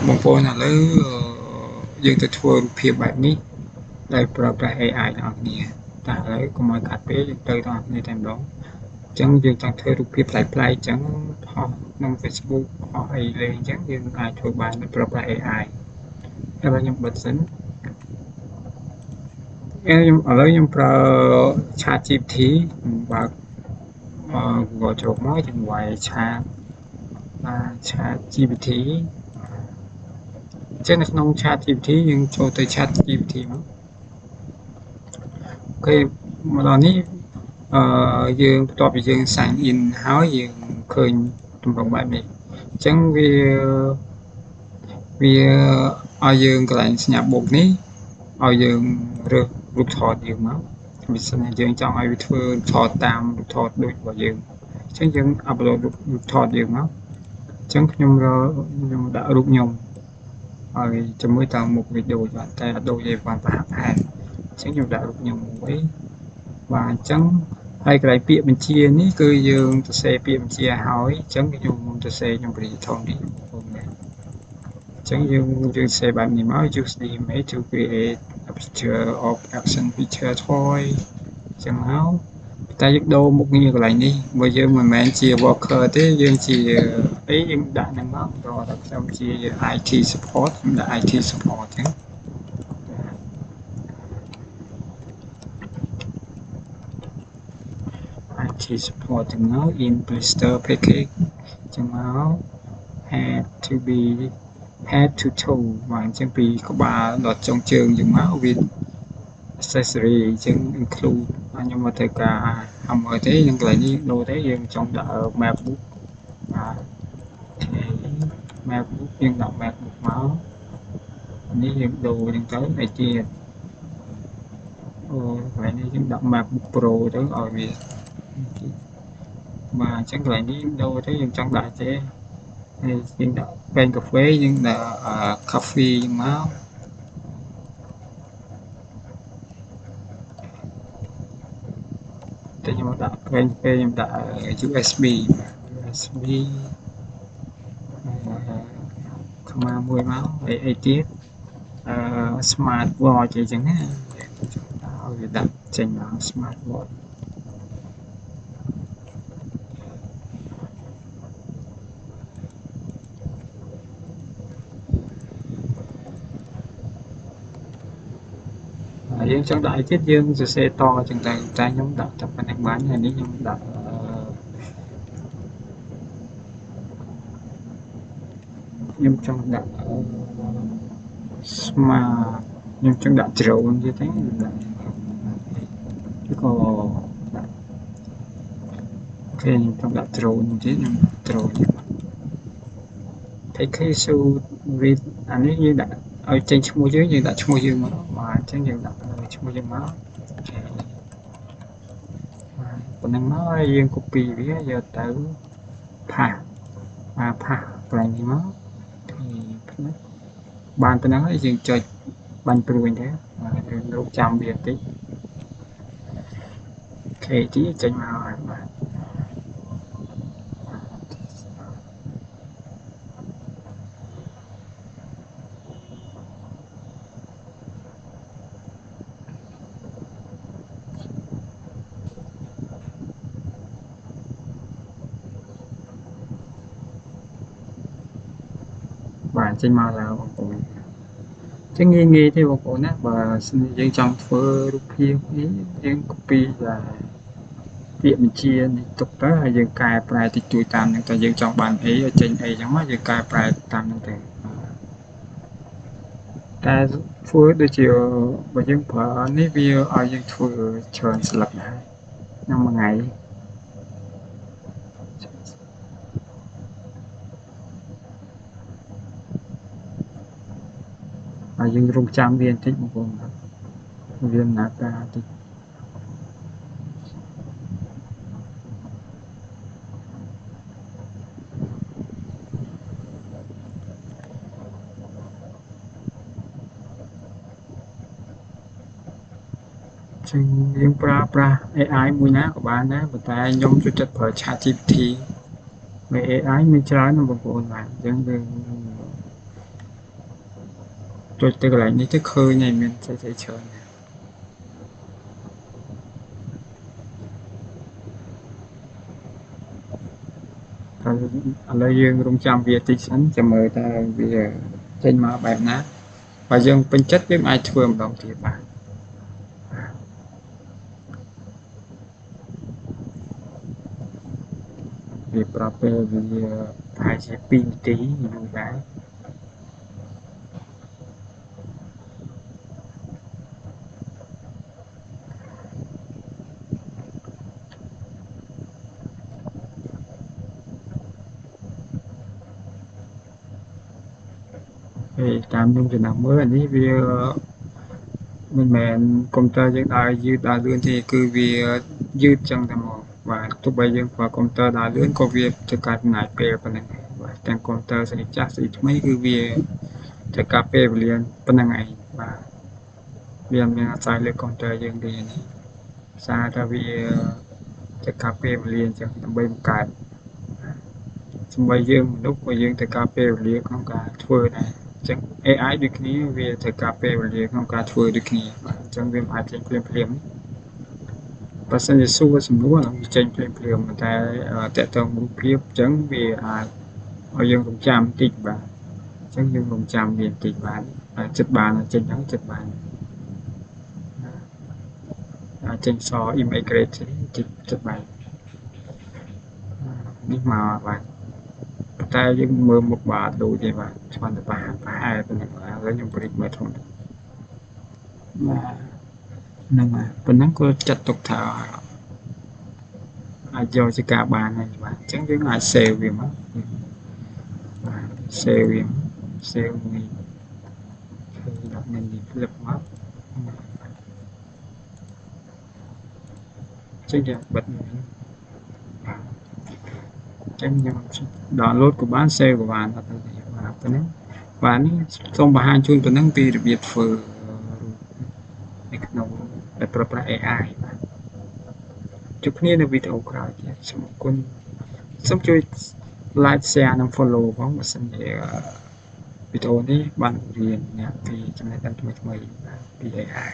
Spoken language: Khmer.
បងប្អូនឥឡូវយើងទៅធ្វើរូបភាពបែបនេះដោយប្រើប្រាស់ AI ទាំងអស់គ្នាតែឥឡូវកុំឲ្យខាត់ពេកយើងទៅទាំងអស់គ្នាតែម្ដងអញ្ចឹងយើងចង់ធ្វើរូបភាពប្លែកៗអញ្ចឹងផុសក្នុង Facebook ផុសអីលេងអញ្ចឹងយើងអាចធ្វើបានដោយប្រើប្រាស់ AI ហើយខ្ញុំបិទសិនខ្ញុំឥឡូវខ្ញុំប្រើ ChatGPT បើក Google ចូលមកយើងវាយ ChatGPT អញ្ចឹងនៅក្នុង ChatGPT យើងចូលទៅ ChatGPT មកអូខេមកដល់នេះយើងបន្ទាប់ពីយើង sign in ហើយយើងឃើញទម្រង់បែបនេះអញ្ចឹងវាឲ្យយើងកន្លែងសញ្ញាបូកនេះឲ្យយើងរើសរូបថតយើងមកបើសិនជាយើងចង់ឲ្យវាធ្វើរូបថតតាមរូបថតដូចរបស់យើងអញ្ចឹងយើង upload រូបថតយើងមកអញ្ចឹងខ្ញុំដាក់រូបខ្ញុំហើយជាមួយតាមមុខវាដូចតែអត់ដូចទេបានប្រហាក់ប្រហែលអញ្ចឹងខ្ញុំដាក់រូបខ្ញុំមួយបាទអញ្ចឹងហើយកន្លែងពាក្យបញ្ជានេះគឺយើងសរសេរពាក្យបញ្ជាហើយអញ្ចឹងខ្ញុំសរសេរខ្ញុំបរិយាធម៌នេះបងប្អូនអញ្ចឹងយើងសរសេរបែបនេះមក use the image to create a picture of action picture toy អញ្ចឹងមកតែយើងដូរមុខងារកន្លែងនេះបើយើងមិនមែនជា worker ទេយើងជាអីយើងដាក់ហ្នឹងមកព្រោះតែខ្ញុំជា IT support ខ្ញុំដាក់ IT support អញ្ចឹងIT support ចឹងមក in blister package ចឹងមក head to toe បាទអញ្ចឹងពីក្បាលដល់ចុងជើងចឹងមកវា accessory ចឹង include ខ្ញុំមកត្រូវការ hammer ទេយើងកន្លែងនេះដូរទេយើងចង់ដាក់ MacBook បាទ MacBook យើងដាក់ MacBook មកនេះយើងដូរចឹងទៅអីទៀតកន្លែងនេះយើងដាក់ MacBook Pro ទៅឲ្យវាបាទអញ្ចឹងកន្លែងនេះដូរទៅយើងចង់ដាក់ទេហើយយើងដាក់ពេញកាហ្វេយើងដាក់ coffee មកតែខ្ញុំដាក់ពេញពេលខ្ញុំដាក់ USB ខ្មៅមួយមកអីទៀតsmart watch អីចឹងណាឲ្យវាដាក់ចេញមក smart watch យើងចង់ដាក់អីទៀតយើងសរសេរតចឹងទៅតែខ្ញុំដាក់តែប៉ុណ្្នឹងបានហើយនេះខ្ញុំដាក់ខ្ញុំចង់ដាក់ smart ខ្ញុំចង់ដាក់ drone ទៀតទេឬក៏អូខេខ្ញុំចង់ដាក់ drone ទៀតខ្ញុំ drone ទៀត take so read អានេះយើងដាក់ឲ្យចេញឈ្មោះយើងដាក់ឈ្មោះយើងមកបាទអញ្ចឹងយើងដាក់ឈ្មោះយើងមកប៉ុណ្ណឹងមកហើយយើង copy វាយកទៅផាសកន្លែងនេះមកបានប៉ុណ្ណឹងហើយយើងចុចបាញ់ព្រួយទៅយើងរកចាំវាបន្តិចអូខេទីចេញមកហើយបាទបាទចេញមកแล้วបងប្អូនចឹងងាយទេបងប្អូនណាបើសិនយើងចង់ធ្វើរូបភាពនេះយើង copy ពាក្យបញ្ជានេះទុកទៅហើយយើងកែប្រែតិចតួចតាមហ្នឹងតែយើងចង់បានអីឲ្យចេញអីចឹងមកយើងកែប្រែតាមហ្នឹងទៅតែធ្វើដូចជាបើយើងប្រើនេះវាឲ្យយើងធ្វើច្រើនស្លឹកដែរក្នុងមួយថ្ងៃហើយយើងរងចាំវាបន្តិចបងប្អូនវាដំណើរការតិចចឹងយើងប្រើប្រាស់ AI មួយណាក៏បានដែរប៉ុន្តែខ្ញុំចូលចិត្តប្រើ ChatGPT មេ AI មានច្រើនណាស់បងប្អូនបាទអញ្ចឹងយើង ចុចទៅកន្លែងនេះទៅឃើញហើយមានស្អីច្រើនឥឡូវយើងរងចាំវាតិចសិនចាំមើលតើវាចេញមកបែបណាបើយើងពេញចិត្តយើងអាចធ្វើម្ដងទៀតបានវាប្រាប់ពេលវាប្រហែលជា2នាទីយូរដែរតាមខ្ញុំចំណាំមើលអានេះវាមិនមែនកុំព្យូទ័រយើងដើរយឺតដើរលឿនទេគឺវាយឺតចឹងតែមកបាទទោះបីយើងប្រើកុំព្យូទ័រដើរលឿនក៏វាត្រូវការចំណាយពេលប៉ុណ្ណឹងបាទទាំងកុំព្យូទ័រស្អីចាស់ស្អីថ្មីគឺវាត្រូវការពេលវេលាប៉ុណ្ណឹងឯងបាទវាមានអាស្រ័យលើកុំព្យូទ័រយើងទេនេះសារថាវាត្រូវការពេលវេលាអញ្ចឹងដើម្បីបង្កើតសំបីយើងមនុស្សក៏យើងត្រូវការពេលវេលាក្នុងការធ្វើដែរអញ្ចឹង AI ដូចគ្នាវាត្រូវការពេលវេលាក្នុងការធ្វើដូចគ្នាបាទអញ្ចឹងវាមិនអាចចេញភ្លាមៗបើសិនជាសួរសំណួរនឹងវាចេញភ្លាមៗតែតកតងរូបភាពអញ្ចឹងវាអាចឲ្យយើងរំចាំបន្តិចបាទអញ្ចឹងយើងរំចាំវាបន្តិចបាទចិត្តបានចេញហ្នឹងចិត្តបានចេញស image grade ចិត្តបាននេះមកបាទតែយើងមើលមុខបាទដូចទេបាទស្មានតែប្រហែលប៉ុណ្ណឹងឥឡូវខ្ញុំព្រិចមើលធំបាទហ្នឹងហើយប៉ុណ្ណឹងក៏ចាត់ទុកថាអាចយកជាការបានហើយបាទអញ្ចឹងយើងអាច save វាមកបាទ save វា save មួយដាក់នៅនេះ flip មកចេញបិទចឹងខ្ញុំ download ក៏បាន save ក៏បានអត់ទេបាទប៉ុណ្ណឹងបាទនេះសូមបង្ហាញជូនប៉ុណ្ណឹងពីរបៀបធ្វើនៅក្នុងដែលប្រើប្រាស់ AI បាទជួបគ្នានៅវីដេអូក្រោយទៀតសូមអរគុណសូមជួយ like share និង follow ផងបើសិនជាវីដេអូនេះបានរៀនអ្នកពីចំណេះដឹងថ្មីៗពី AI